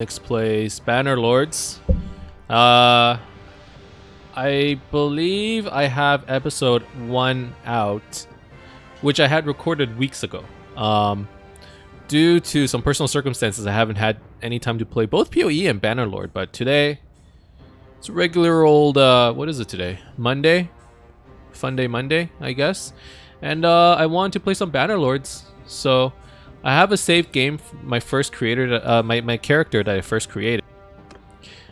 Next plays Bannerlords. I believe I have episode 1 out, which I had recorded weeks ago. Due to some personal circumstances, I haven't had any time to play both PoE and Bannerlord, but today, it's a regular old, what is it today? Monday? Fun day Monday, I guess. And I wanted to play some Bannerlords, so I have a saved game, my first creator, my character that I first created.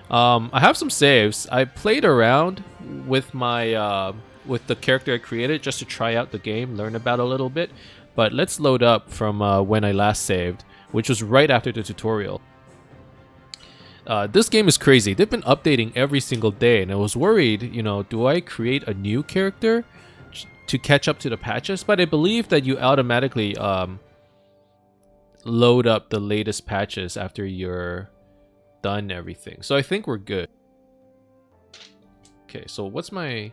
I have some saves. I played around with my with the character I created just to try out the game, learn about it a little bit. But let's load up from when I last saved, which was right after the tutorial. This game is crazy. They've been updating every single day, and I was worried, you know, do I create a new character to catch up to the patches? But I believe that you automatically load up the latest patches after you're done everything. So I think we're good. Okay, so what's my...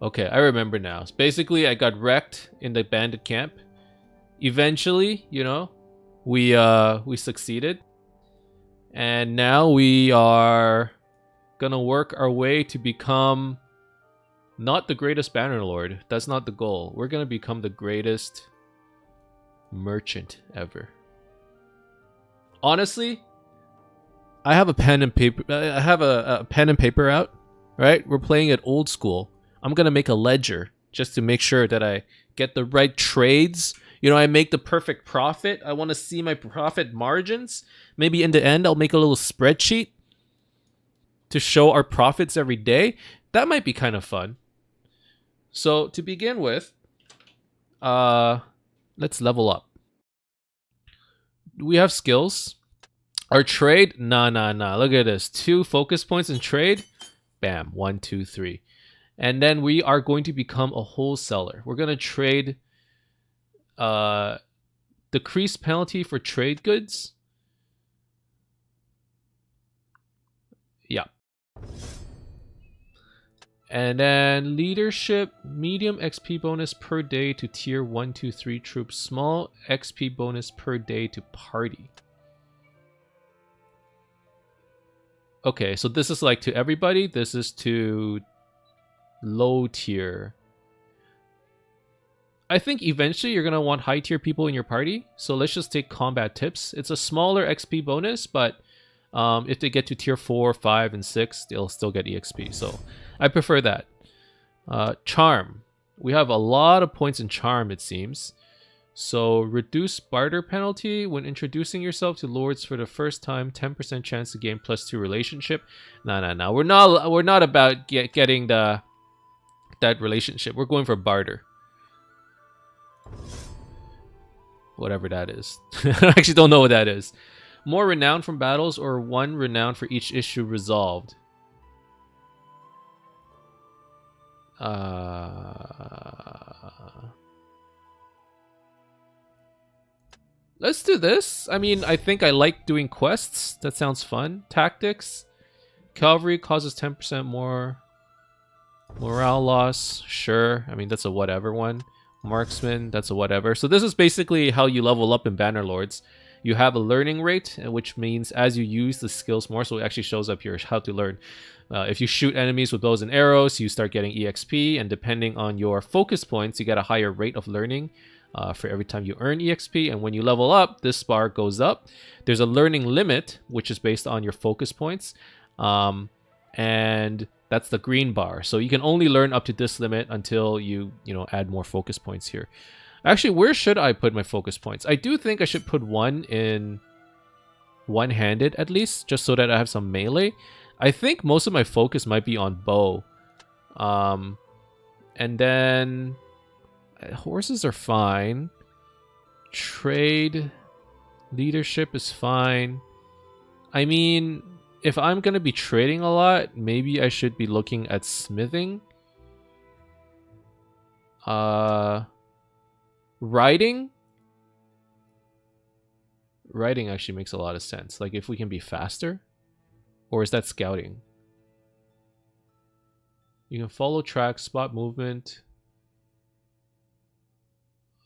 Okay, I remember now. So basically, I got wrecked in the bandit camp. Eventually, you know, we succeeded. And now we are gonna work our way to become not the greatest Bannerlord. That's not the goal. We're gonna become the greatest merchant ever. Honestly, I have a pen and paper. I have a pen and paper out. Right, we're playing it old school. I'm gonna make a ledger just to make sure that I get the right trades. You know, I make the perfect profit. I want to see my profit margins. Maybe in the end, I'll make a little spreadsheet to show our profits every day. That might be kind of fun. So to begin with, let's level up. We have skills. Our trade, nah. Look at this. 2 focus points in trade. Bam, 1, 2, 3. And then we are going to become a wholesaler. We're going to trade decreased penalty for trade goods. Yeah. And then leadership, medium XP bonus per day to tier 1, 2, 3 troops. Small XP bonus per day to party. Okay, so this is like to everybody. This is to low tier. I think eventually you're going to want high tier people in your party. So let's just take combat tips. It's a smaller XP bonus, but if they get to tier 4, 5, and 6, they'll still get EXP. So I prefer that. Charm. We have a lot of points in charm, it seems. So reduce barter penalty when introducing yourself to lords for the first time. 10% chance to gain +2 relationship. No. We're not about getting that relationship. We're going for barter. Whatever that is. I actually don't know what that is. More renown from battles, or 1 renown for each issue resolved. Let's do this. I mean, I think I like doing quests. That sounds fun. Tactics. Cavalry causes 10% more morale loss. Sure. I mean, that's a whatever one. Marksman, that's a whatever. So this is basically how you level up in Bannerlords. You have a learning rate, which means as you use the skills more, so it actually shows up here how to learn. If you shoot enemies with bows and arrows, you start getting EXP, and depending on your focus points, you get a higher rate of learning for every time you earn EXP. And when you level up, this bar goes up. There's a learning limit, which is based on your focus points, and that's the green bar. So you can only learn up to this limit until you add more focus points here. Actually, where should I put my focus points? I do think I should put 1 in one-handed at least, just so that I have some melee. I think most of my focus might be on bow. And then horses are fine. Trade, leadership is fine. I mean, if I'm going to be trading a lot, maybe I should be looking at smithing. Riding? Riding actually makes a lot of sense. Like, if we can be faster? Or is that scouting? You can follow tracks, spot movement.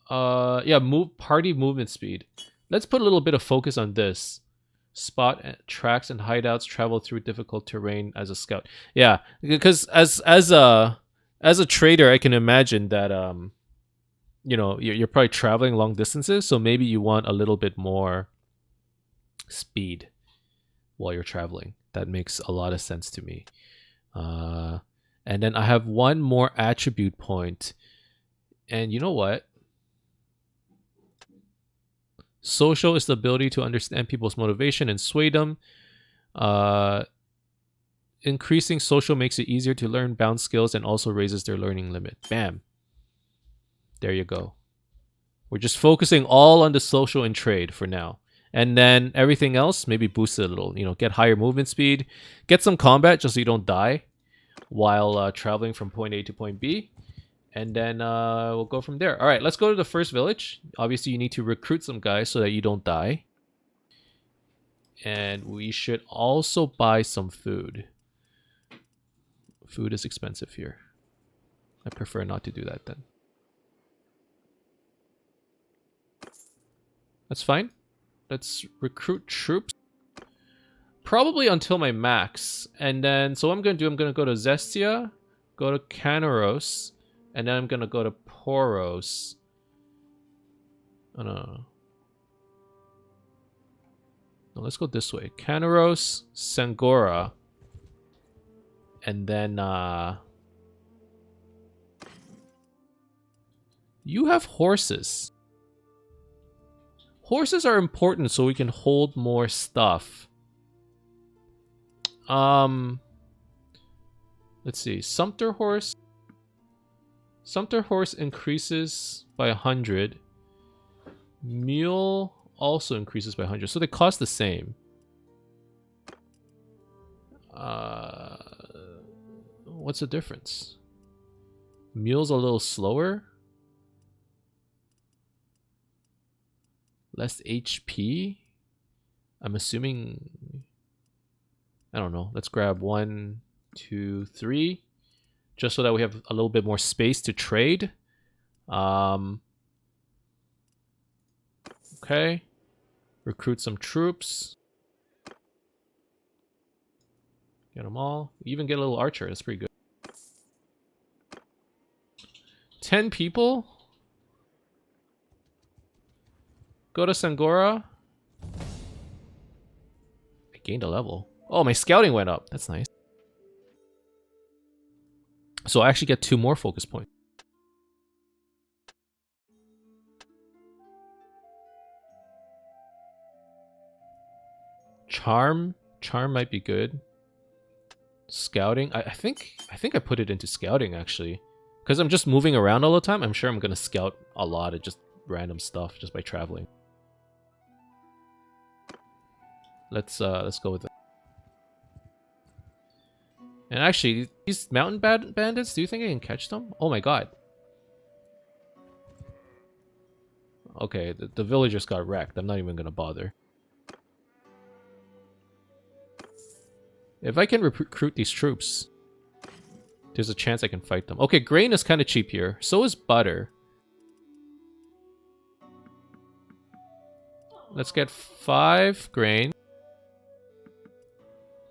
Yeah, party movement speed. let's put a little bit of focus on this. Spot tracks and hideouts, travel through difficult terrain as a scout. Yeah, because as a trader, I can imagine that you know, you're probably traveling long distances, so maybe you want a little bit more speed while you're traveling. That makes a lot of sense to me. And then I have one more attribute point, and you know what? Social is the ability to understand people's motivation and sway them. Increasing social makes it easier to learn bound skills and also raises their learning limit. Bam. There you go. We're just focusing all on the social and trade for now. And then everything else, maybe boost it a little. You know, get higher movement speed. Get some combat just so you don't die while traveling from point A to point B. And then we'll go from there. All right, let's go to the first village. Obviously, you need to recruit some guys so that you don't die. And we should also buy some food. Food is expensive here. I prefer not to do that then. That's fine. Let's recruit troops. Probably until my max. And then, so what I'm going to do, I'm going to go to Zestia, go to Canaros, and then I'm going to go to Poros. Oh, no. No, let's go this way. Canaros, Sangora. And then, you have horses. Horses are important so we can hold more stuff. Let's see. Sumpter horse. Sumpter horse increases by 100. Mule also increases by 100. So they cost the same. What's the difference? Mule's a little slower. Less HP. I'm assuming... I don't know. Let's grab 1, 2, 3. Just so that we have a little bit more space to trade. Okay. Recruit some troops. Get them all. Even get a little archer. That's pretty good. 10 people. Go to Sangora. I gained a level. Oh, my scouting went up. That's nice. So I actually get 2 more focus points. Charm. Charm might be good. Scouting. I think I put it into scouting actually. Because I'm just moving around all the time. I'm sure I'm gonna scout a lot of just random stuff just by traveling. Let's go with it. And actually, these mountain bandits, do you think I can catch them? Oh my god. Okay, the villagers got wrecked. I'm not even gonna bother. If I can recruit these troops, there's a chance I can fight them. Okay, grain is kind of cheap here. So is butter. Let's get 5 grain.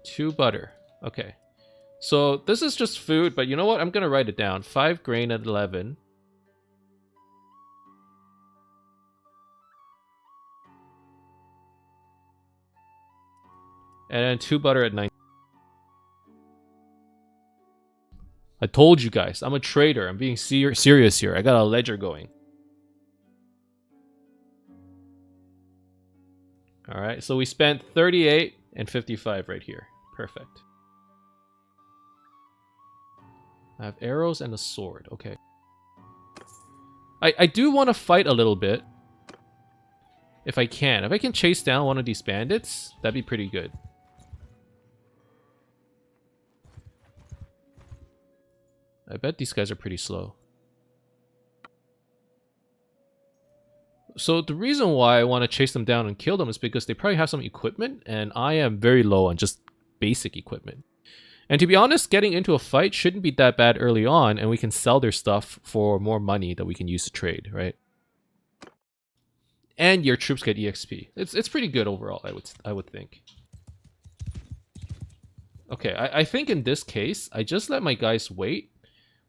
2 butter. Okay. So this is just food, but you know what? I'm going to write it down. 5 grain at 11. And then 2 butter at 9. I told you guys, I'm a trader. I'm being serious here. I got a ledger going. Alright, so we spent 38 and 55 right here. Perfect. I have arrows and a sword. Okay. I do want to fight a little bit. If I can. If I can chase down one of these bandits, that'd be pretty good. I bet these guys are pretty slow. So the reason why I want to chase them down and kill them is because they probably have some equipment, and I am very low on just basic equipment. And to be honest, getting into a fight shouldn't be that bad early on, and we can sell their stuff for more money that we can use to trade, right? and your troops get EXP. It's pretty good overall, I would think. Okay, I think in this case, I just let my guys wait.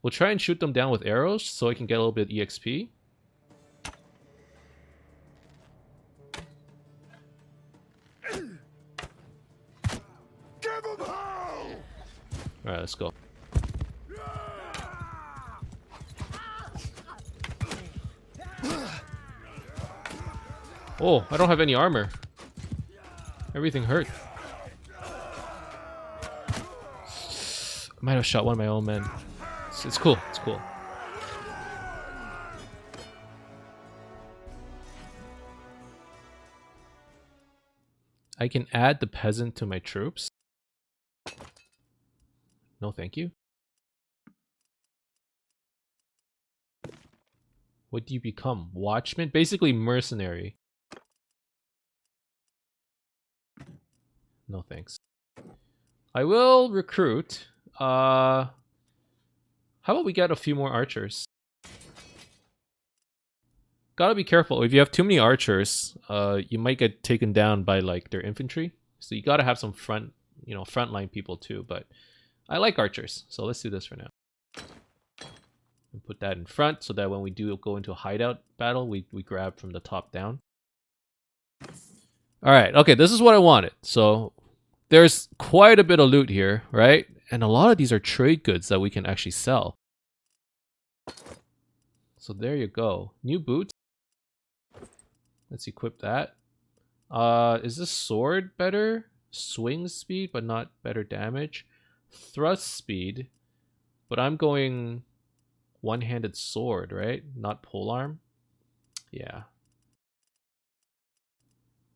We'll try and shoot them down with arrows so I can get a little bit of EXP. Alright, let's go. Oh, I don't have any armor. Everything hurt. I might have shot one of my own men. It's cool. It's cool. I can add the peasant to my troops. No, thank you. What do you become? Watchman? Basically mercenary. No thanks. I will recruit. How about we get a few more archers? Gotta be careful. If you have too many archers, you might get taken down by like their infantry. So you gotta have some frontline people too. But I like archers, so let's do this for now. And put that in front so that when we do go into a hideout battle, we grab from the top down. All right, okay, this is what I wanted. So there's quite a bit of loot here, right? And a lot of these are trade goods that we can actually sell. So there you go. New boots. Let's equip that. Is this sword better? Swing speed, but not better damage. Thrust speed, but I'm going one-handed sword, right? Not polearm. Yeah.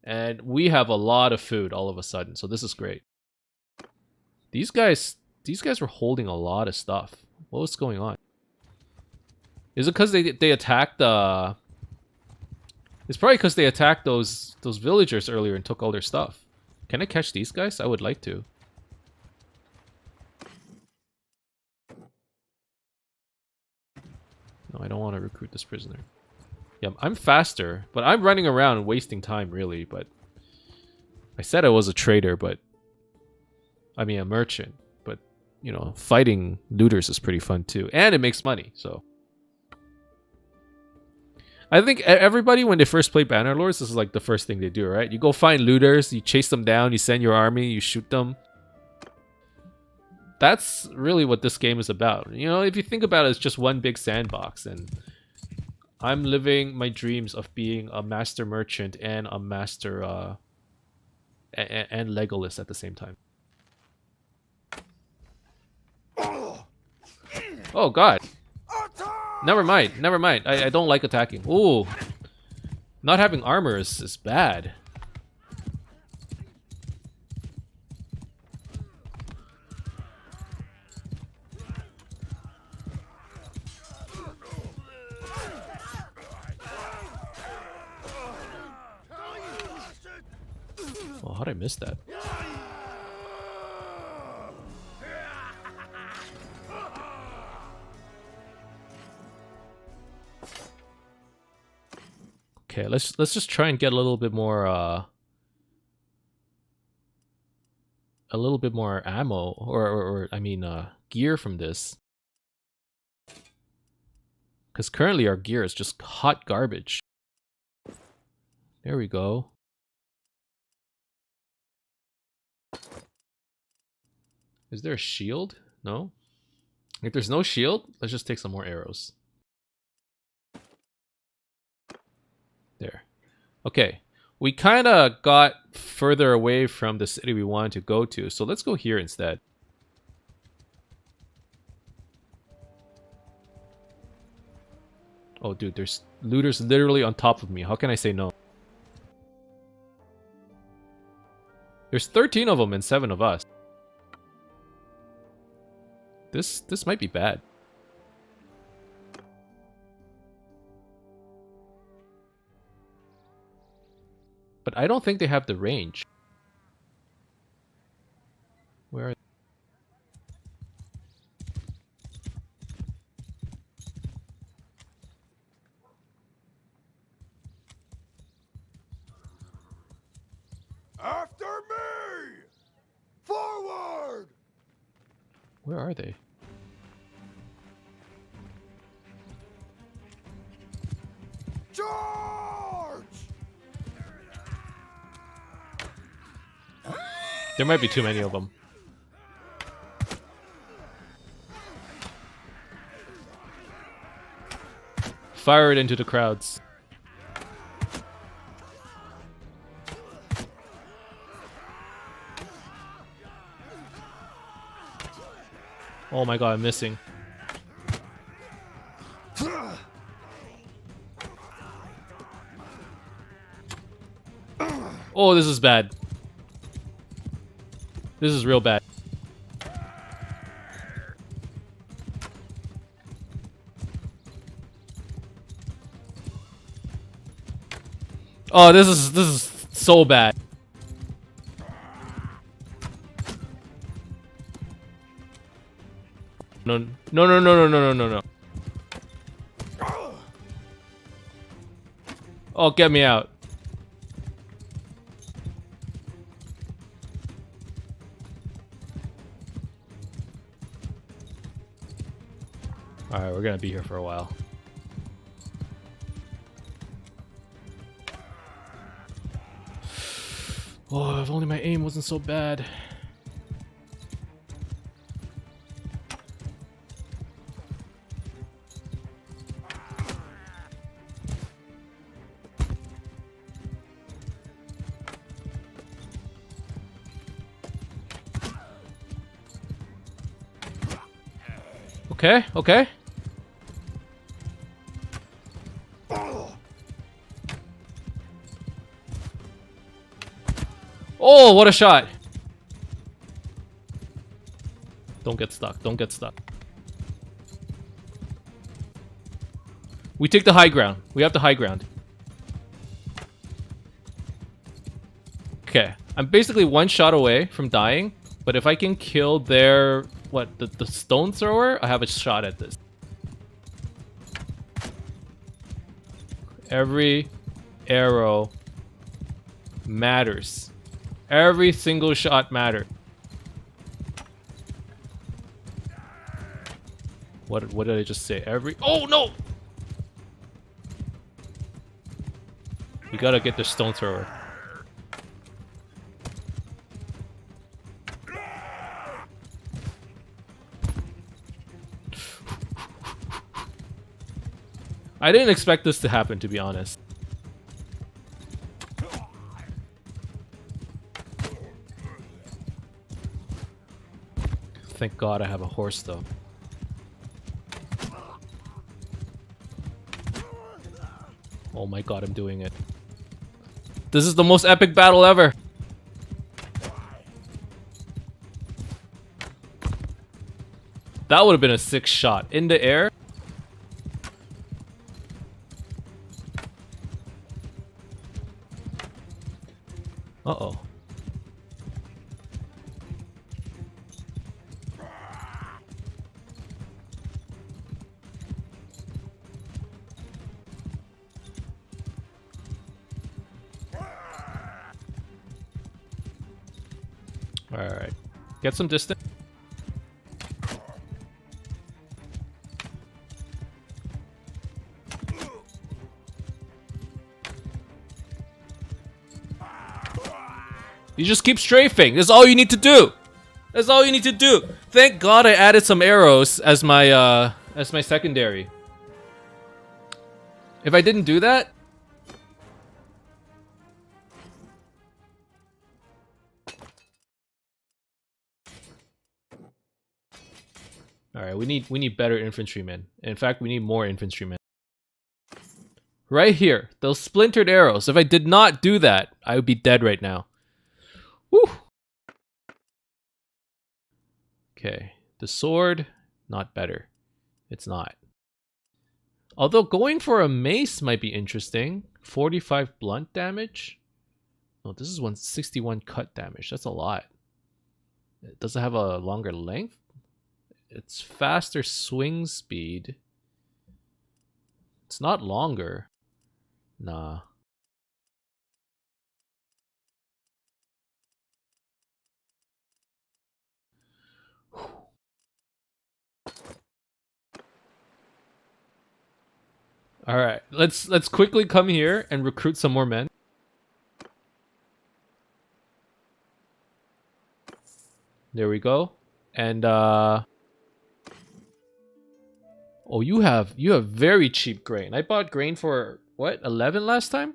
And we have a lot of food all of a sudden, so this is great. These guys were holding a lot of stuff. What was going on? Is it because they attacked It's probably because they attacked those villagers earlier and took all their stuff. Can I catch these guys? I would like to. No, I don't want to recruit this prisoner. Yeah, I'm faster, but I'm running around wasting time, really. But I said I was a trader, but I mean a merchant. But you know, fighting looters is pretty fun too, and it makes money. So I think everybody, when they first play Bannerlords, this is like the first thing they do, right? You go find looters, you chase them down, you send your army, you shoot them. That's really what this game is about. You know, if you think about it, it's just one big sandbox, and I'm living my dreams of being a master merchant and a master and Legolas at the same time. Oh god. Never mind. I don't like attacking. Ooh. Not having armor is bad. Oh, how'd I miss that? Okay, let's just try and get a little bit more ammo or I mean gear from this. Cuz currently our gear is just hot garbage. There we go. Is there a shield? No? If there's no shield, let's just take some more arrows. There. Okay. We kind of got further away from the city we wanted to go to, so let's go here instead. Oh, dude, there's looters literally on top of me. How can I say no? There's 13 of them and 7 of us. This might be bad. But I don't think they have the range. Where are they? Where are they? Charge! There might be too many of them. Fire it into the crowds. Oh my god, I'm missing. Oh, this is bad. This is real bad. Oh, this is so bad. No, no, no, no, no, no, no, no, no. Oh, get me out. Alright, we're gonna be here for a while. Oh, if only my aim wasn't so bad. Okay, okay. Oh, what a shot! Don't get stuck, don't get stuck. We take the high ground. We have the high ground. Okay, I'm basically one shot away from dying, but if I can kill their... what, the stone thrower? I have a shot at this. Every arrow matters. Every single shot matters. What did I just say? Every... oh no! We gotta get the stone thrower. I didn't expect this to happen, to be honest. Thank God I have a horse, though. Oh my god, I'm doing it. This is the most epic battle ever! That would have been a 6 shot. In the air? Uh-oh. Alright. Get some distance. You just keep strafing. That's all you need to do. That's all you need to do. Thank God I added some arrows as my secondary. If I didn't do that, all right, we need better infantrymen. In fact, we need more infantrymen. Right here, those splintered arrows. If I did not do that, I would be dead right now. Woo. Okay, the sword, not better. It's not. Although going for a mace might be interesting. 45 blunt damage. No, this is 161 cut damage. That's a lot. Does it have a longer length? It's faster swing speed. It's not longer. Nah. All right, let's quickly come here and recruit some more men. There we go. And oh, you have very cheap grain. I bought grain for what, 11 last time?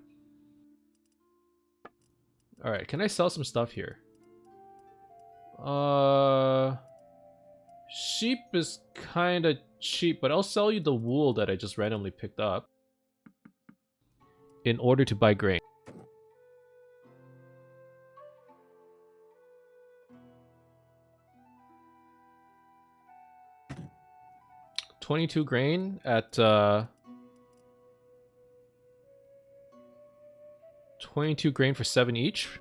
All right, can I sell some stuff here? Sheep is kind of cheap, but I'll sell you the wool that I just randomly picked up in order to buy grain. 22 grain at 22 grain for 7 each.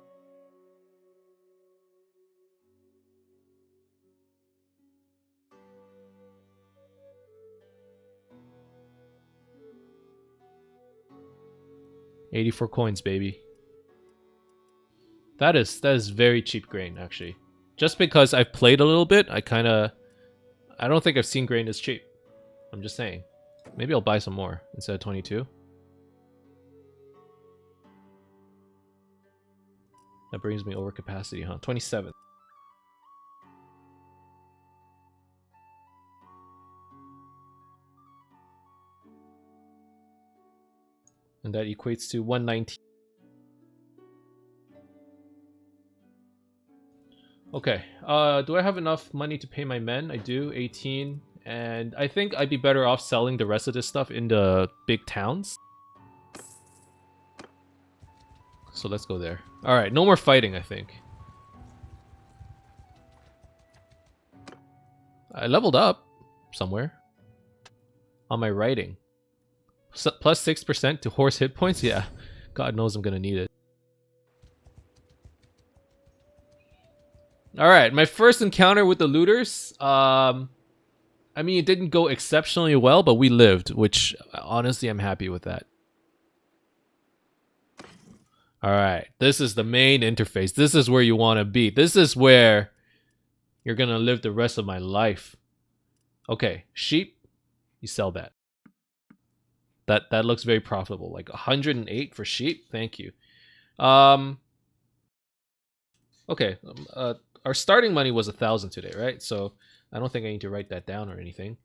$84 coins, baby. That is very cheap grain, actually. Just because I've played a little bit, I don't think I've seen grain as cheap. I'm just saying. Maybe I'll buy some more instead of 22. That brings me over capacity, huh? 27. And that equates to 119. Okay, do I have enough money to pay my men? I do, 18. And I think I'd be better off selling the rest of this stuff in the big towns. So let's go there. Alright, no more fighting, I think. I leveled up somewhere. On my writing. Plus 6% to horse hit points? Yeah, God knows I'm gonna need it. Alright, my first encounter with the looters. I mean, it didn't go exceptionally well, but we lived, which honestly, I'm happy with that. Alright, this is the main interface. This is where you want to be. This is where you're gonna live the rest of my life. Okay, sheep, you sell that. That looks very profitable. Like 108 for sheep. Thank you. Okay, our starting money was 1,000 today, right? So I don't think I need to write that down or anything.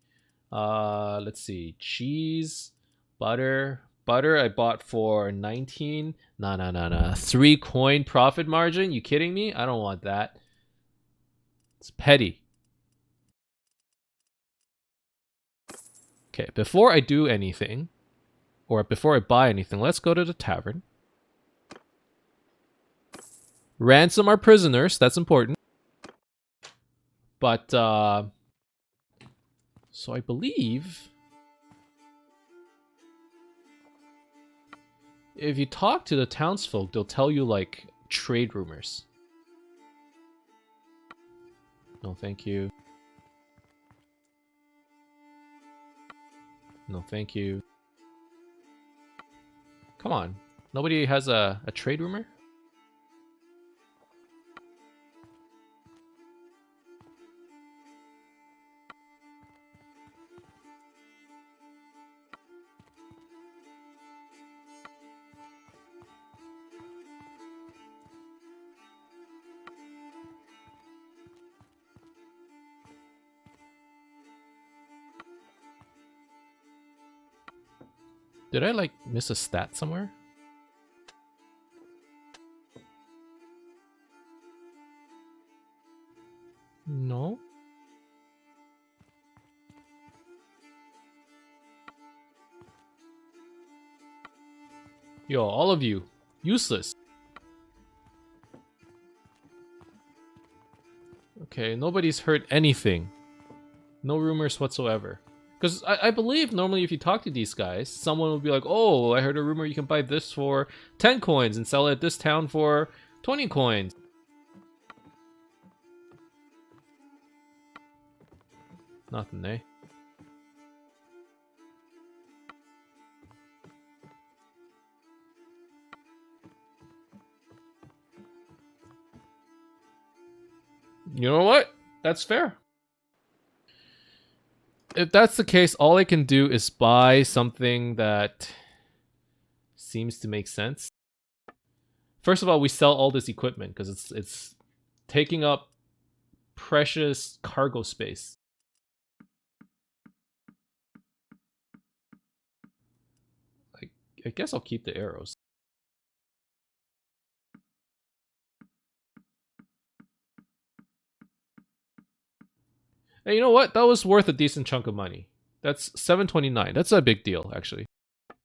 Let's see. Cheese, butter. Butter I bought for 19. Nah. 3 coin profit margin? You kidding me? I don't want that. It's petty. Okay, before I do anything, or before I buy anything, let's go to the tavern. Ransom our prisoners. That's important. But, so I believe if you talk to the townsfolk, they'll tell you, like, trade rumors. No, thank you. No, thank you. Come on. Nobody has a trade rumor? Did I, like, miss a stat somewhere? No. Yo, all of you. Useless. Okay, nobody's heard anything. No rumors whatsoever. Because I believe normally if you talk to these guys, someone will be like, oh, I heard a rumor you can buy this for 10 coins and sell it at this town for 20 coins. Nothing, eh? You know what? That's fair. if that's the case, all I can do is buy something that seems to make sense. First of all, we sell all this equipment because it's taking up precious cargo space. I guess I'll keep the arrows. Hey, you know what? That was worth a decent chunk of money. That's 729. That's a big deal, actually. All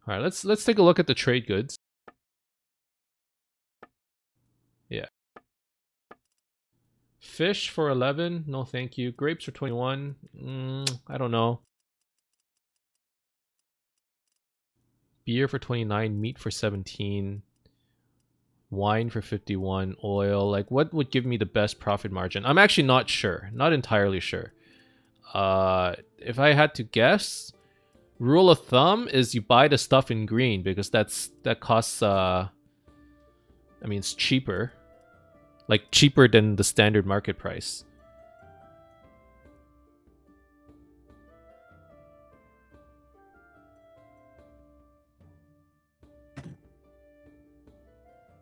right, let's take a look at the trade goods. Yeah. Fish for 11. No, thank you. Grapes for 21. I don't know. Beer for 29. Meat for 17. Wine for 51. Oil. Like, what would give me the best profit margin? I'm actually not sure. Not entirely sure. If I had to guess, rule of thumb is you buy the stuff in green because that costs I mean, it's cheaper. Like cheaper than the standard market price.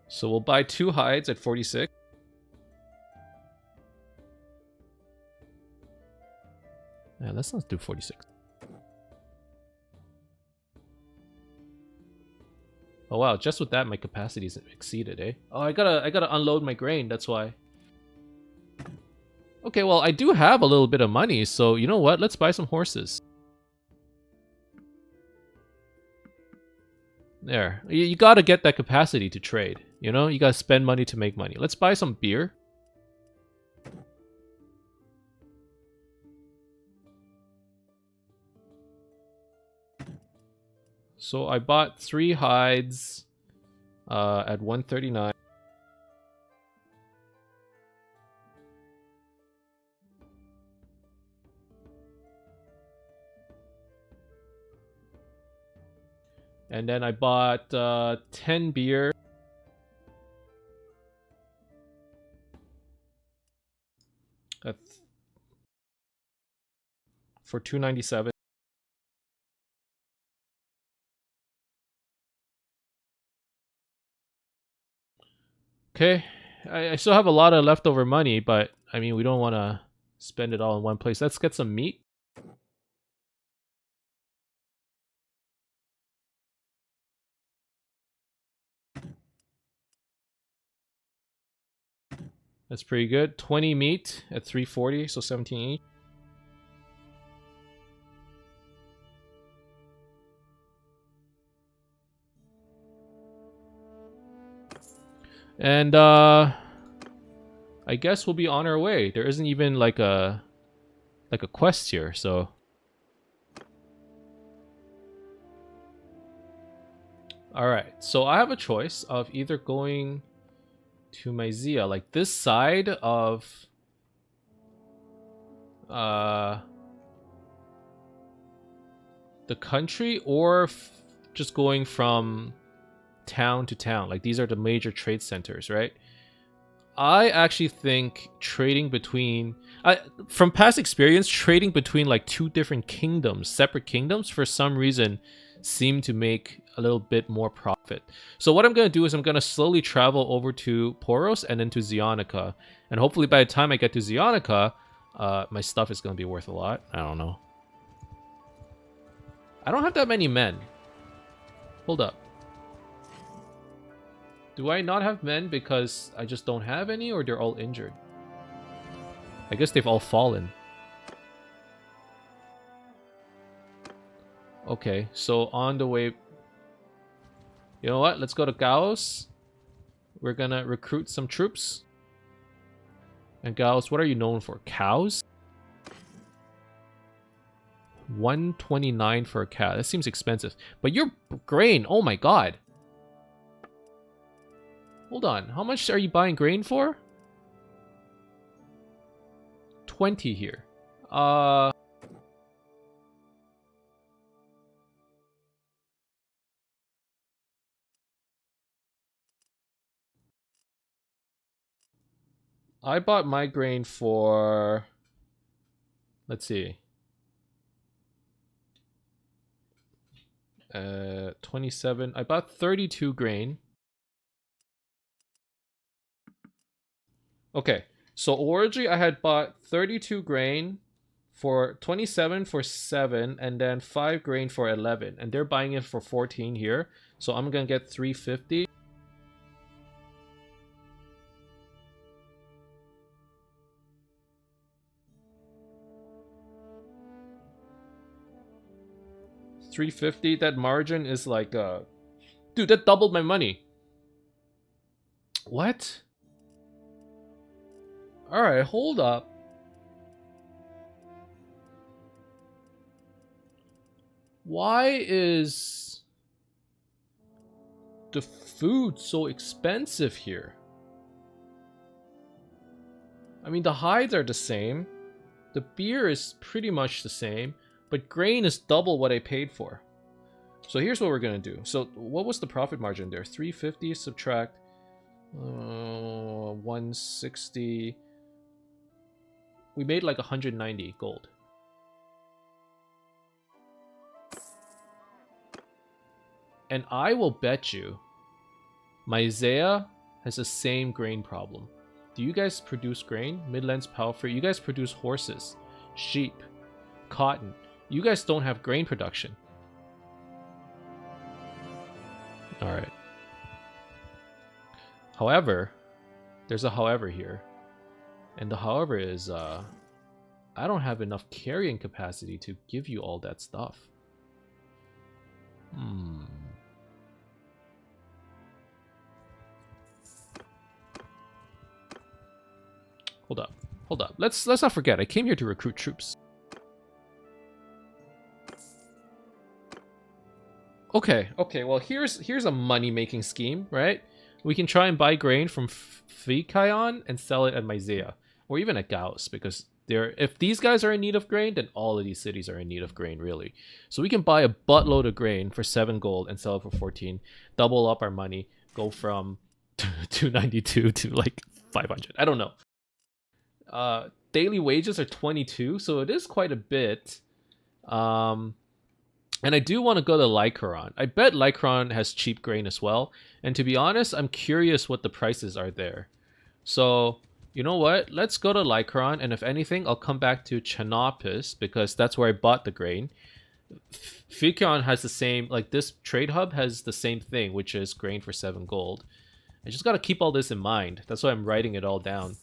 So we'll buy 2 hides at 46. Yeah, let's not do 46. Oh wow, just with that my capacity is exceeded, eh? Oh, I gotta unload my grain, that's why. Okay, well, I do have a little bit of money, so you know what? Let's buy some horses. There. You gotta get that capacity to trade. You know? You gotta spend money to make money. Let's buy some beer. So I bought 3 hides at 139. And then I bought 10 beer. That's for 297. Okay. I still have a lot of leftover money, but I mean, we don't want to spend it all in one place. Let's get some meat. That's pretty good. 20 meat at 340, so 17 each. And I guess we'll be on our way. There isn't even like a quest here, so all right. So I have a choice of either going to Myzia, like this side of uh the country, or just going from town to town. Like these are the major trade centers, right? I actually think trading between from past experience, trading between like 2 different kingdoms, separate kingdoms, for some reason seem to make a little bit more profit. So what I'm going to do is I'm going to slowly travel over to Poros and then to Zionica. And hopefully by the time I get to Zionica, my stuff is going to be worth a lot. I don't know. I don't have that many men. Hold up. Do I not have men because I just don't have any, or they're all injured? I guess they've all fallen. Okay, so on the way... You know what? Let's go to Gauss. We're gonna recruit some troops. And Gauss, what are you known for? Cows? 129 for a cow. That seems expensive. But your grain, oh my god. Hold on, how much are you buying grain for? 20 here. I bought my grain for... Let's see. 27. I bought 32 grain. Okay, so originally I had bought 32 grain for 27 for 7, and then 5 grain for 11, and they're buying it for 14 here. So I'm gonna get 350. $350. That margin is like dude, that doubled my money. What? Alright, hold up. Why is the food so expensive here? I mean, the hides are the same. The beer is pretty much the same, but grain is double what I paid for. So here's what we're gonna do. So what was the profit margin there? 350 subtract 160. We made like 190 gold. And I will bet you my Zaya has the same grain problem. Do you guys produce grain? Midlands Palfrey. You guys produce horses, sheep, cotton. You guys don't have grain production. Alright. However, there's a however here. And the however is, I don't have enough carrying capacity to give you all that stuff. Hold up. Hold up. Let's not forget, I came here to recruit troops. Okay, well here's a money-making scheme, right? We can try and buy grain from Fikayon and sell it at Myzea. Or even at Gauss, because if these guys are in need of grain, then all of these cities are in need of grain, really. So we can buy a buttload of grain for 7 gold and sell it for 14. Double up our money, go from 292 to like 500. I don't know. Daily wages are 22, so it is quite a bit. And I do want to go to Lycaron. I bet Lycaron has cheap grain as well. And to be honest, I'm curious what the prices are there. So, you know what? Let's go to Lycaron, and if anything, I'll come back to Chanopus, because that's where I bought the grain. Fikayon has the same, like this trade hub has the same thing, which is grain for 7 gold. I just got to keep all this in mind. That's why I'm writing it all down.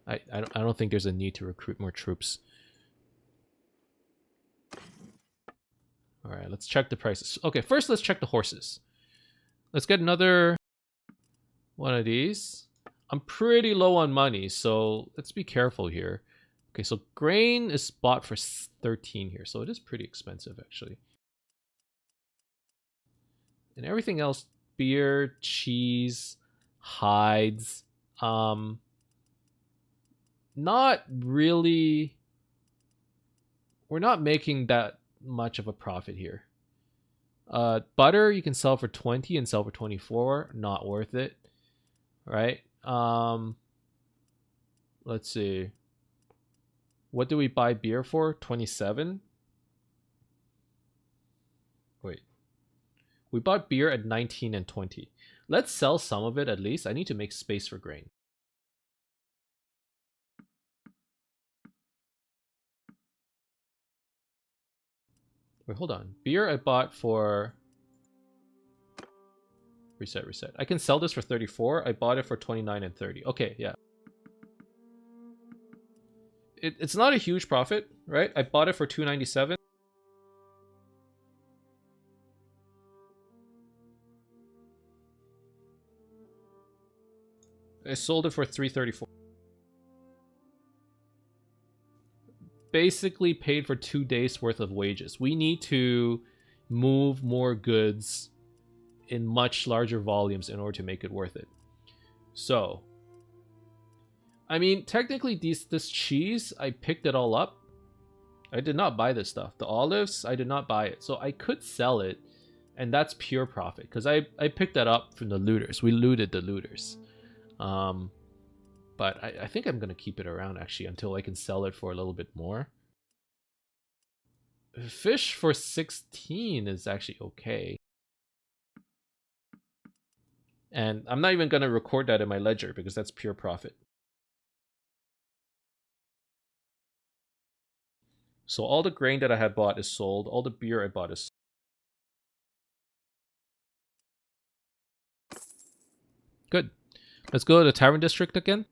I don't think there's a need to recruit more troops. Alright, let's check the prices. Okay, first let's check the horses. Let's get another one of these. I'm pretty low on money, so let's be careful here. Okay, so grain is bought for 13 here, so it is pretty expensive actually. And everything else, beer, cheese, hides, not really. We're not making that much of a profit here. Butter you can sell for 20 and sell for 24. Not worth it, right? Let's see. What do we buy beer for? 27. Wait. We bought beer at 19 and 20. Let's sell some of it at least. I need to make space for grain. Wait, hold on. Beer I bought for... Reset. I can sell this for 34. I bought it for 29 and 30. Okay, yeah. It's not a huge profit, right? I bought it for 297. I sold it for 334. Basically paid for 2 days worth of wages. We need to move more goods in much larger volumes in order to make it worth it. So, I mean, technically this cheese, I picked it all up. I did not buy this stuff. The olives, I did not buy it. So I could sell it, and that's pure profit, because I picked that up from the looters. We looted the looters. But I think I'm going to keep it around actually until I can sell it for a little bit more. Fish for 16 is actually okay. And I'm not even going to record that in my ledger because that's pure profit. So all the grain that I had bought is sold. All the beer I bought is sold. Good. Let's go to the Tavern District again.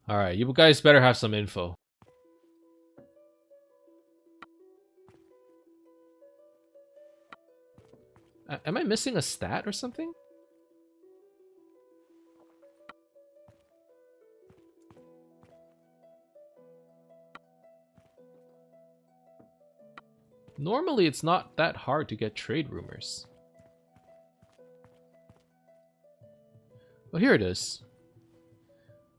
Alright, you guys better have some info. Am I missing a stat or something? Normally, it's not that hard to get trade rumors. Well, here it is.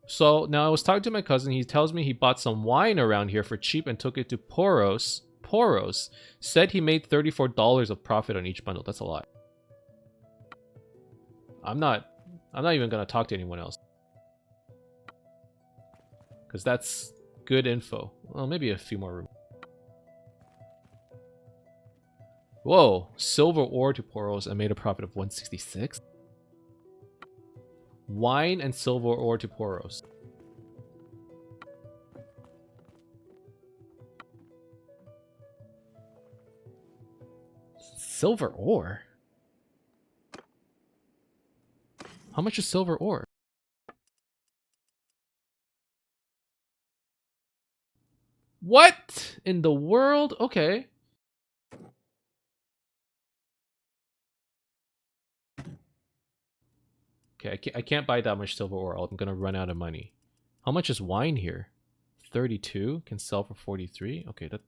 So now I was talking to my cousin. He tells me he bought some wine around here for cheap and took it to Poros. Poros said he made $34 of profit on each bundle. That's a lot. I'm not even gonna talk to anyone else because that's good info. Well, maybe a few more rumors. Whoa, silver ore to Poros and made a profit of 166. Wine and silver ore to Poros. Silver ore? How much is silver ore? What in the world? Okay. Okay, I can't buy that much silver ore. I'm gonna run out of money. How much is wine here? 32 can sell for 43. Okay, that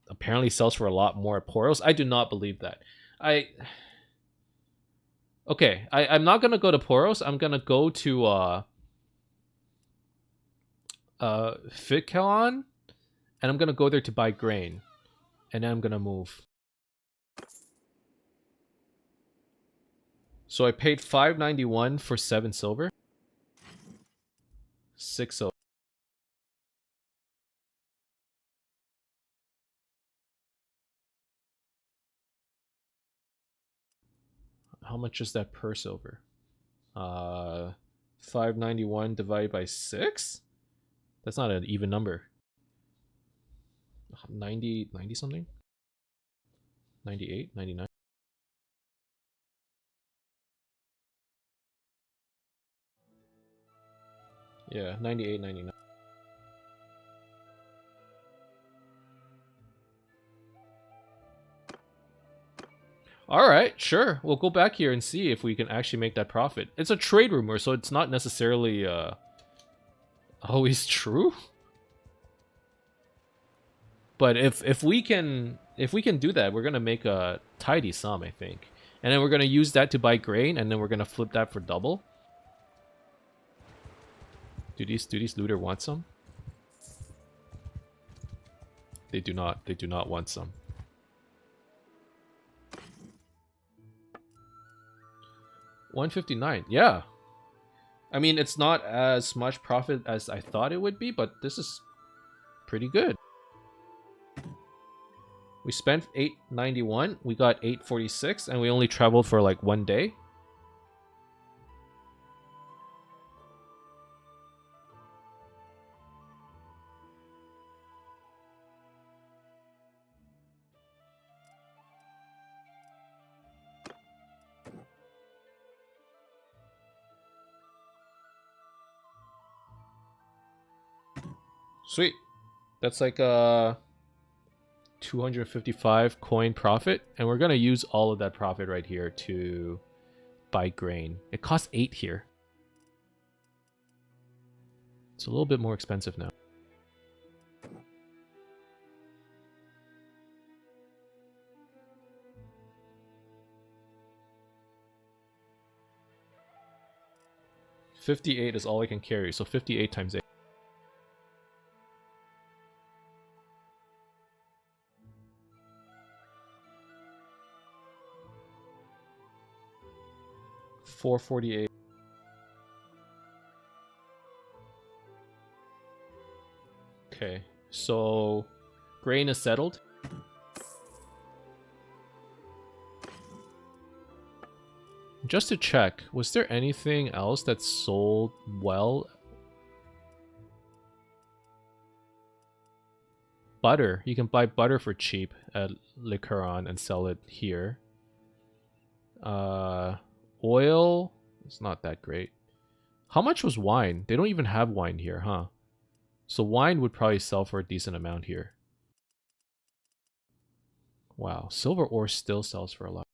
apparently sells for a lot more at Poros. I do not believe that. I'm not gonna go to Poros. I'm gonna go to Fitkalon, and I'm gonna go there to buy grain, and then I'm gonna move. So I paid $5.91 for 7 silver. 6 silver. How much is that per silver? 591 divided by 6? That's not an even number. 90 something? 98, 99. Yeah, 98, 99. All right, sure. We'll go back here and see if we can actually make that profit. It's a trade rumor, so it's not necessarily always true. But if we can do that, we're gonna make a tidy sum, I think. And then we're gonna use that to buy grain, and then we're gonna flip that for double. Do these looter want some? They do not. They do not want some. $159. Yeah. I mean, it's not as much profit as I thought it would be, but this is pretty good. We spent $891, we got $846, and we only traveled for like 1 day. Sweet. That's like a 255 coin profit, and we're gonna use all of that profit right here to buy grain. It costs 8 here. It's a little bit more expensive now. $58 is all I can carry, so 58 times 8. $448. Okay, so grain is settled. Just to check, was there anything else that sold well? Butter. You can buy butter for cheap at Liquoron and sell it here. Oil. It's not that great. How much was wine? They don't even have wine here, huh? So wine would probably sell for a decent amount here. Wow, silver ore still sells for a lot.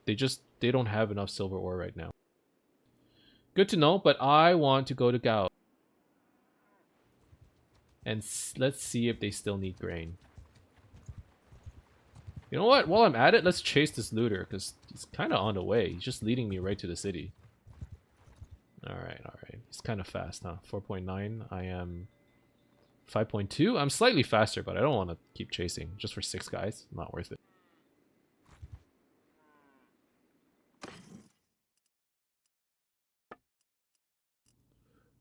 They don't have enough silver ore right now. Good to know, but I want to go to Gao. And let's see if they still need grain. You know what? While I'm at it, let's chase this looter, because he's kind of on the way. He's just leading me right to the city. Alright, alright. He's kind of fast, huh? 4.9. I am 5.2. I'm slightly faster, but I don't want to keep chasing. Just for 6 guys. Not worth it.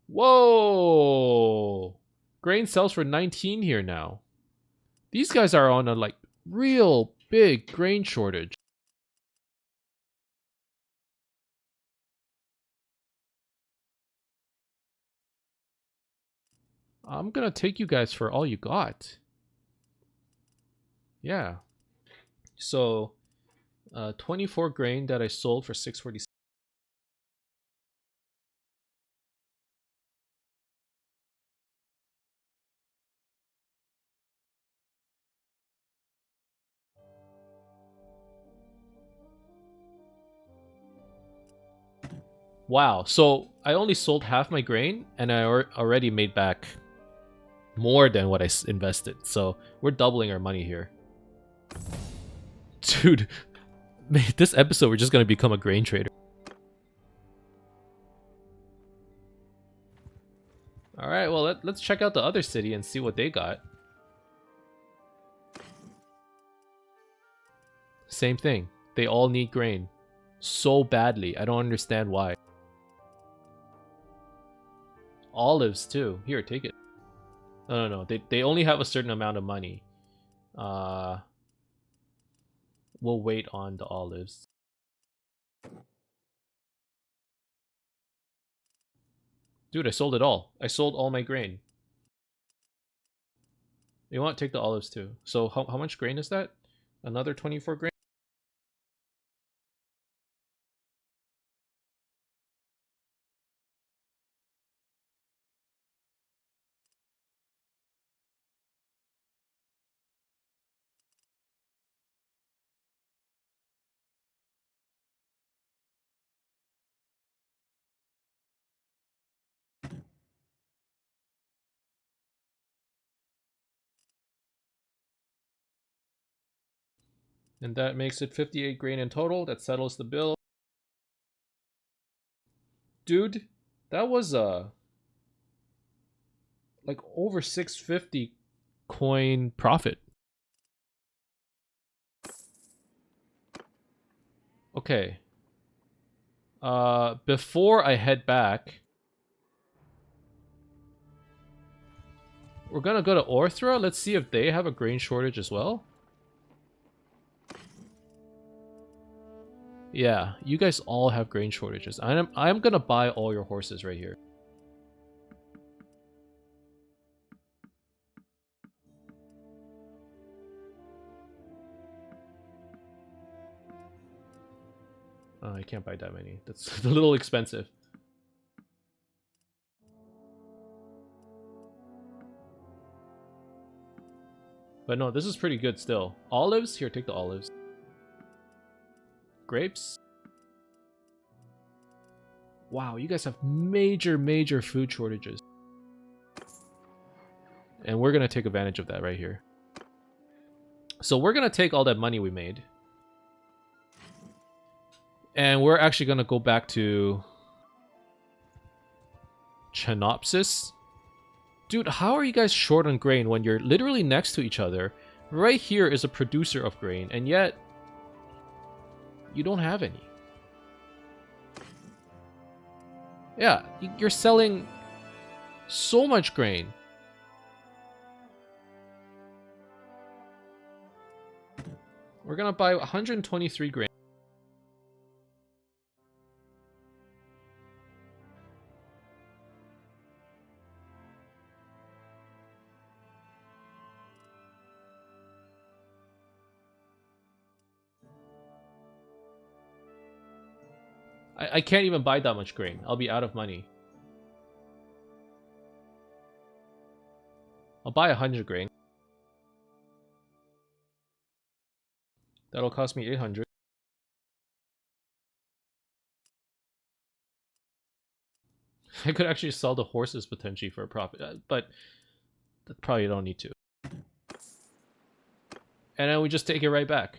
Whoa! Grain sells for 19 here now. These guys are on a, like, real big grain shortage. I'm gonna take you guys for all you got. Yeah. So, 24 grain that I sold for 646. Wow. So I only sold half my grain, and I already made back more than what I invested. So we're doubling our money here. Dude, this episode we're just gonna become a grain trader. Alright, well let's check out the other city and see what they got. Same thing. They all need grain. So badly. I don't understand why. Olives too. Here, take it. No. They only have a certain amount of money. We'll wait on the olives. Dude, I sold it all. I sold all my grain. You want to take the olives too. So how much grain is that? Another 24 grain? And that makes it 58 grain in total. That settles the bill. Dude, that was like over 650 coin profit. Okay. Before I head back, we're gonna go to Orthra. Let's see if they have a grain shortage as well. Yeah, you guys all have grain shortages. I'm gonna buy all your horses right here. I can't buy that many. That's a little expensive. But no, this is pretty good still. Olives? Here, take the olives. Grapes? Wow, you guys have major food shortages. And we're gonna take advantage of that right here. So we're gonna take all that money we made. And we're actually gonna go back to Chenopsis. Dude, how are you guys short on grain when you're literally next to each other? Right here is a producer of grain, and yet you don't have any. Yeah, you're selling so much grain. We're gonna buy 123 grain. I can't even buy that much grain. I'll be out of money. I'll buy 100 grain. That'll cost me 800. I could actually sell the horses potentially for a profit, but probably don't need to. And then we just take it right back.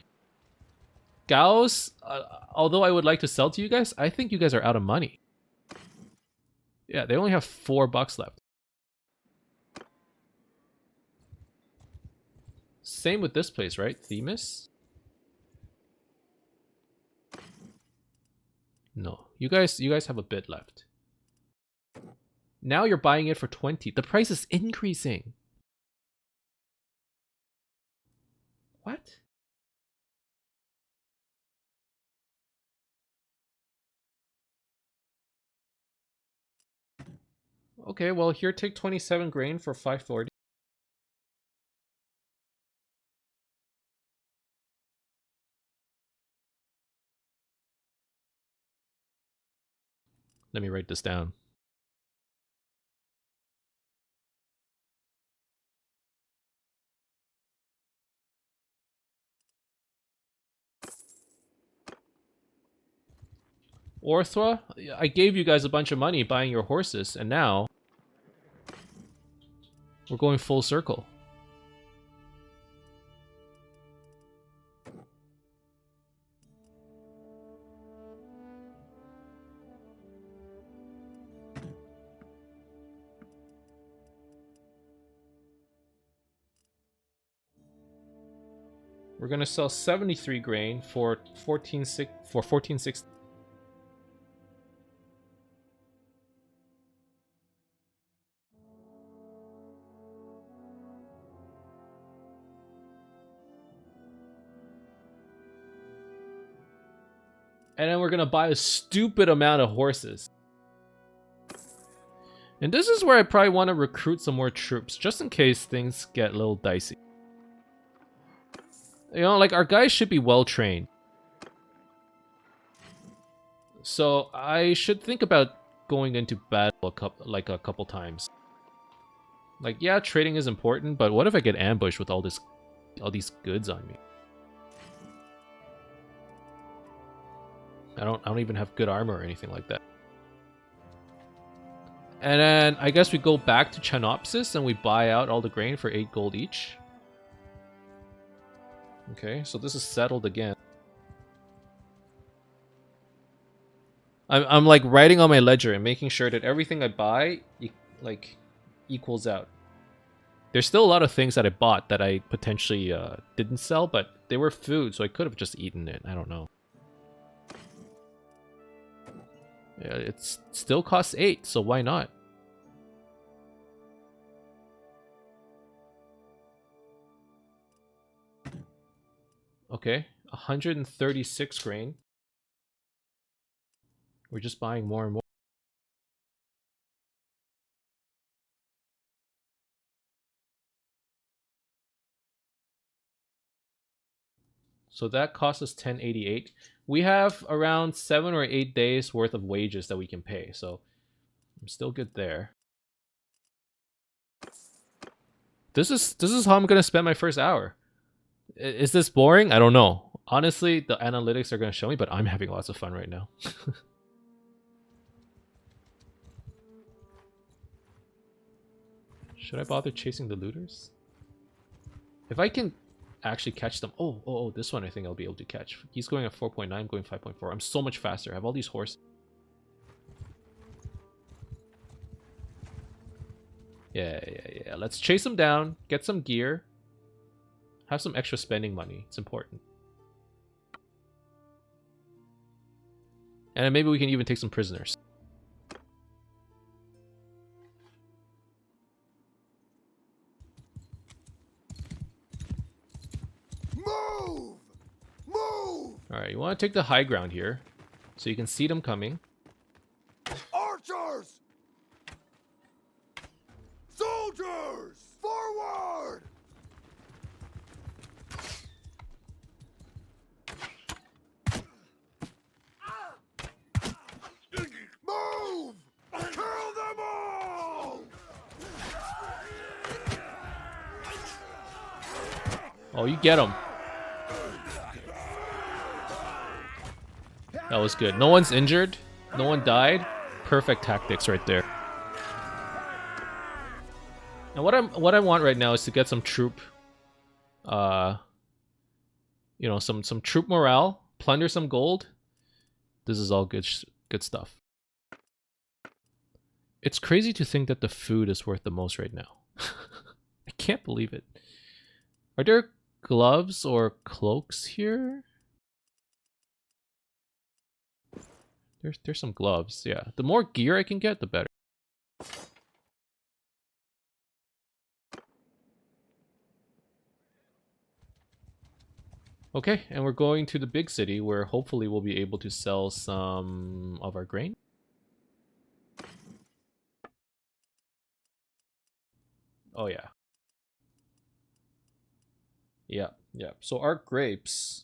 Gauss, although I would like to sell to you guys, I think you guys are out of money. Yeah, they only have $4 left. Same with this place, right? Themis? No, you guys have a bit left. Now you're buying it for 20. The price is increasing. What? Okay, well here, take 27 grain for 540. Let me write this down. Orthwa, I gave you guys a bunch of money buying your horses, and now we're going full circle. We're gonna sell 73 grain for 1460. And then we're gonna buy a stupid amount of horses. And this is where I probably want to recruit some more troops, just in case things get a little dicey. You know, like, our guys should be well trained. So I should think about going into battle a couple times. Like, yeah, trading is important, but what if I get ambushed with all these goods on me? I don't even have good armor or anything like that. And then I guess we go back to Chanopsis and we buy out all the grain for 8 gold each. Okay, so this is settled again. I'm like writing on my ledger and making sure that everything I buy like equals out. There's still a lot of things that I bought that I potentially didn't sell, but they were food, so I could have just eaten it. I don't know. Yeah, it still costs 8, so why not? Okay, 136 grain. We're just buying more and more. So that costs us 1088. We have around 7 or 8 days worth of wages that we can pay, so I'm still good there. This is how I'm gonna spend my first hour. Is this boring? I don't know. Honestly, the analytics are gonna show me, but I'm having lots of fun right now. Should I bother chasing the looters? If I can actually catch them. Oh, this one I think I'll be able to catch. He's going at 4.9, I'm going 5.4. I'm so much faster. I have all these horses. Yeah. Let's chase him down, get some gear, have some extra spending money. It's important. And then maybe we can even take some prisoners. Move! Alright, you want to take the high ground here. So you can see them coming. Archers! Soldiers! Forward! Move! Kill them all! Oh, you get them. That was good. No one's injured. No one died. Perfect tactics right there. Now what I want right now is to get some troop, you know, some troop morale, plunder some gold. This is all good stuff. It's crazy to think that the food is worth the most right now. I can't believe it. Are there gloves or cloaks here? There's some gloves, yeah. The more gear I can get, the better. Okay, and we're going to the big city where hopefully we'll be able to sell some of our grain. Oh yeah. Yeah, yeah. So our grapes,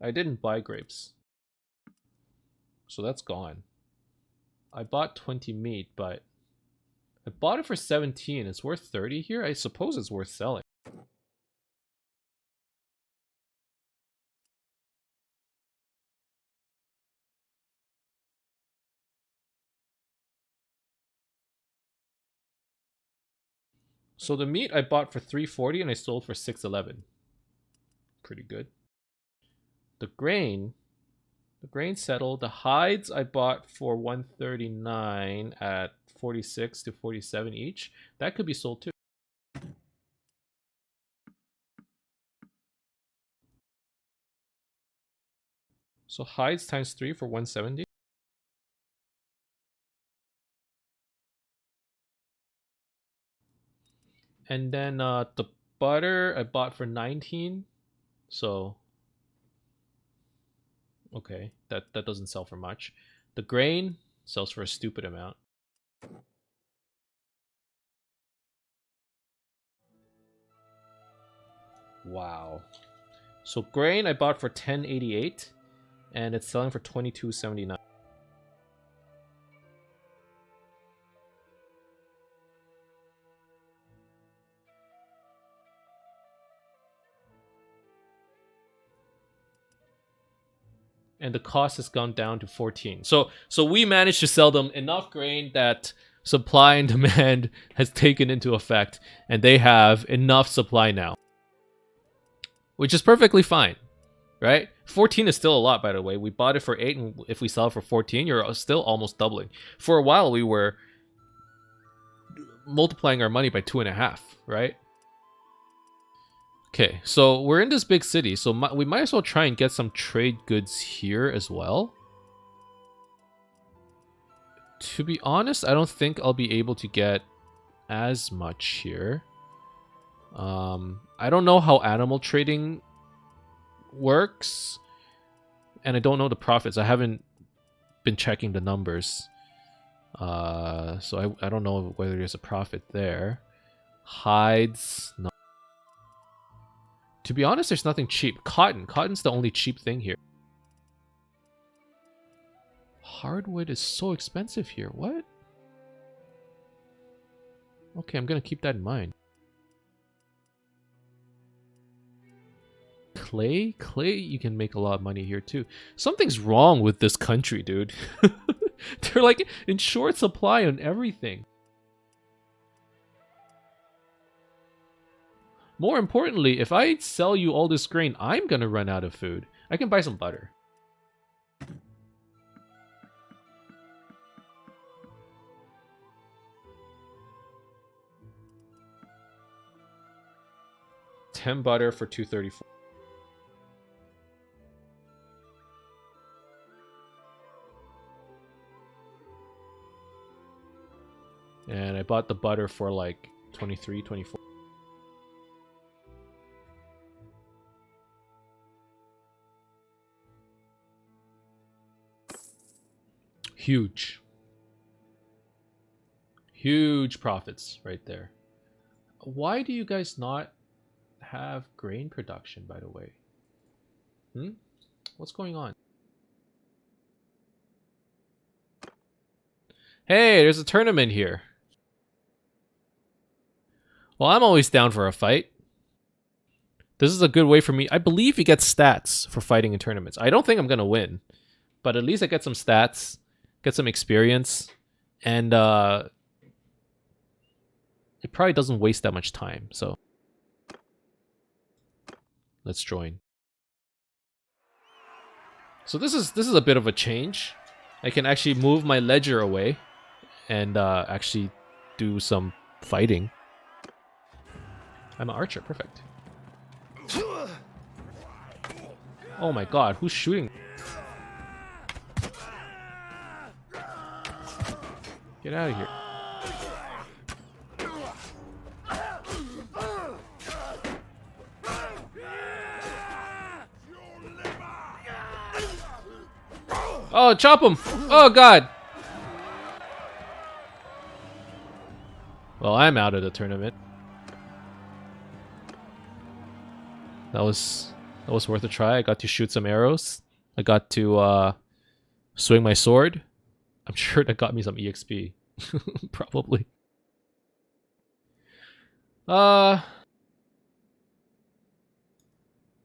I didn't buy grapes. So that's gone. I bought 20 meat, but I bought it for 17. It's worth 30 here. I suppose it's worth selling. So the meat I bought for 340 and I sold for 611. Pretty good. The grain settled. The hides I bought for 139 at 46 to 47 each. That could be sold too. So hides times 3 for 170. And then the butter I bought for 19. So okay, that doesn't sell for much. The grain sells for a stupid amount. Wow. So grain I bought for 1088 and it's selling for 2279. And the cost has gone down to 14. So we managed to sell them enough grain that supply and demand has taken into effect, and they have enough supply now, which is perfectly fine, right? 14 is still a lot, by the way. We bought it for 8, and if we sell it for 14, you're still almost doubling. For a while, we were multiplying our money by 2.5, right? Okay, so we're in this big city, so we might as well try and get some trade goods here as well. To be honest, I don't think I'll be able to get as much here. I don't know how animal trading works, and I don't know the profits. I haven't been checking the numbers. So I don't know whether there's a profit there. Hides, no. To be honest, there's nothing cheap. Cotton's the only cheap thing here. Hardwood is so expensive here. What? Okay, I'm gonna keep that in mind. Clay, you can make a lot of money here too. Something's wrong with this country, dude. They're like in short supply on everything. More importantly, if I sell you all this grain, I'm gonna run out of food. I can buy some butter. $10 butter for 234. And I bought the butter for like 23, 24. Huge. Huge profits right there. Why do you guys not have grain production, by the way? What's going on? Hey, there's a tournament here. Well, I'm always down for a fight. This is a good way for me. I believe you get stats for fighting in tournaments. I don't think I'm going to win, but at least I get some stats, get some experience, and it probably doesn't waste that much time. So let's join. So this is a bit of a change. I can actually move my ledger away and actually do some fighting. I'm an archer, perfect. Oh my god, who's shooting? Get out of here. Oh, chop him! Oh god! Well, I'm out of the tournament. That was worth a try. I got to shoot some arrows. I got to swing my sword. I'm sure that got me some EXP. Probably.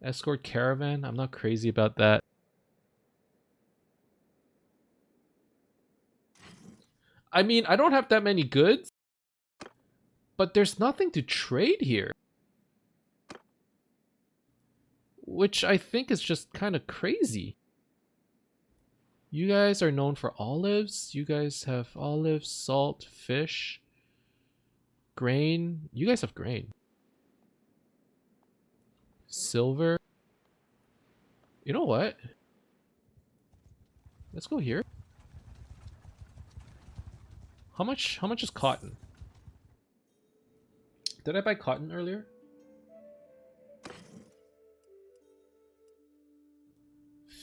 Escort caravan. I'm not crazy about that. I mean, I don't have that many goods, but there's nothing to trade here. Which I think is just kind of crazy. You guys are known for olives. You guys have olives, salt, fish, grain. You guys have grain. Silver. You know what? Let's go here. How much is cotton? Did I buy cotton earlier?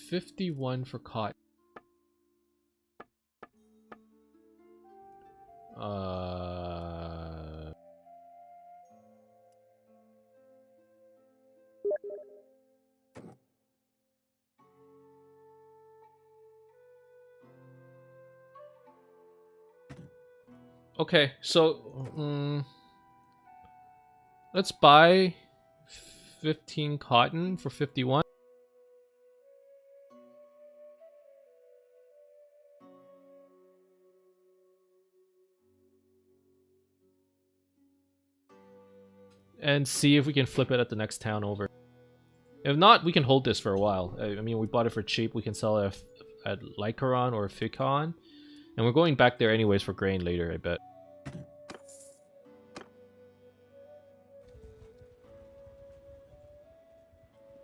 51 for cotton. Okay, so let's buy 15 cotton for 51. And see if we can flip it at the next town over. If not, we can hold this for a while. I mean, we bought it for cheap. We can sell it at Lycaron or Ficon. And we're going back there anyways for grain later, I bet.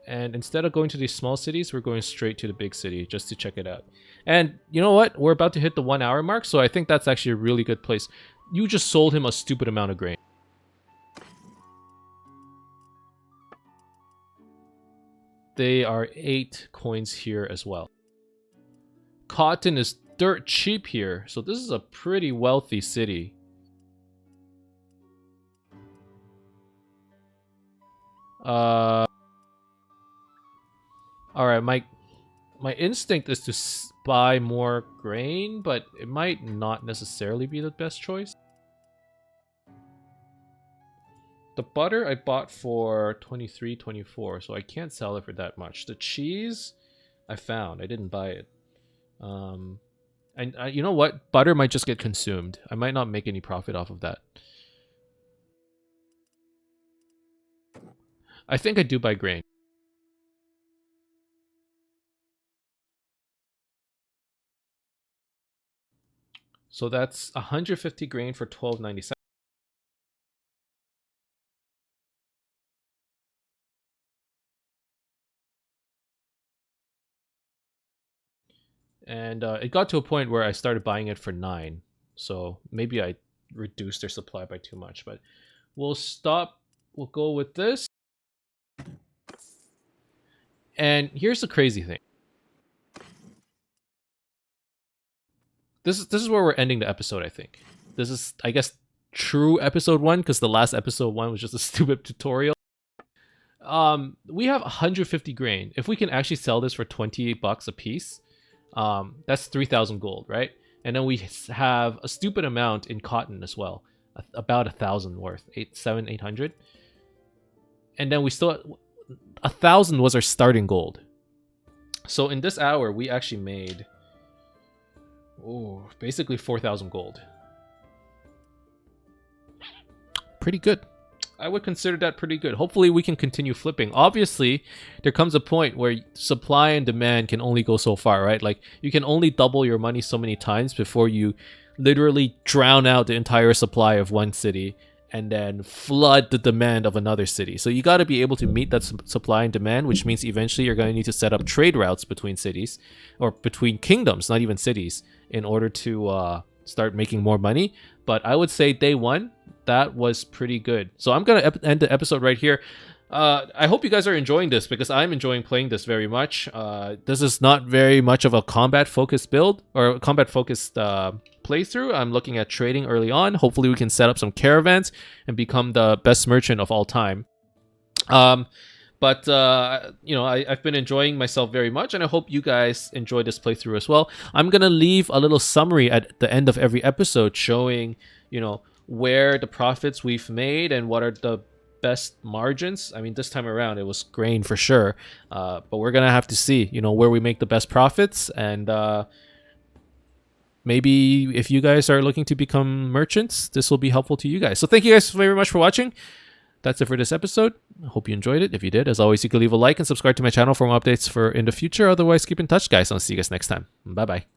And instead of going to these small cities, we're going straight to the big city just to check it out. And you know what? We're about to hit the 1 hour mark, so I think that's actually a really good place. You just sold him a stupid amount of grain. They are 8 coins here as well. Cotton is dirt cheap here, so this is a pretty wealthy city. Alright, my instinct is to buy more grain, but it might not necessarily be the best choice. The butter I bought for 23, 24, so I can't sell it for that much. The cheese I found. I didn't buy it. And you know what? Butter might just get consumed. I might not make any profit off of that. I think I do buy grain. So that's 150 grain for 12.97. And it got to a point where I started buying it for 9. So maybe I reduced their supply by too much. But we'll stop. We'll go with this. And here's the crazy thing. this is where we're ending the episode. I think this is, I guess, true episode 1, because the last episode 1 was just a stupid tutorial. We have 150 grain. If we can actually sell this for $28 a piece, that's 3,000 gold, right? And then we have a stupid amount in cotton as well, about 1,000 worth, 800. And then we still 1,000 was our starting gold. So in this hour, we actually made basically 4,000 gold. Pretty good. I would consider that pretty good. Hopefully we can continue flipping. Obviously, there comes a point where supply and demand can only go so far, right? Like, you can only double your money so many times before you literally drown out the entire supply of one city and then flood the demand of another city. So you got to be able to meet that supply and demand, which means eventually you're going to need to set up trade routes between cities, or between kingdoms, not even cities, in order to start making more money. But I would say day 1, that was pretty good. So I'm going to end the episode right here. I hope you guys are enjoying this, because I'm enjoying playing this very much. This is not very much of a combat-focused build, or combat-focused playthrough. I'm looking at trading early on. Hopefully we can set up some caravans and become the best merchant of all time. But I've been enjoying myself very much, and I hope you guys enjoy this playthrough as well. I'm going to leave a little summary at the end of every episode showing, where the profits we've made and what are the best margins. I mean, this time around it was grain for sure, but we're gonna have to see where we make the best profits, and maybe if you guys are looking to become merchants, this will be helpful to you guys. So thank you guys very much for watching. That's it for this episode. I hope you enjoyed it. If you did, as always, you can leave a like and subscribe to my channel for more updates for in the future. Otherwise, keep in touch, guys. I'll see you guys next time. Bye bye.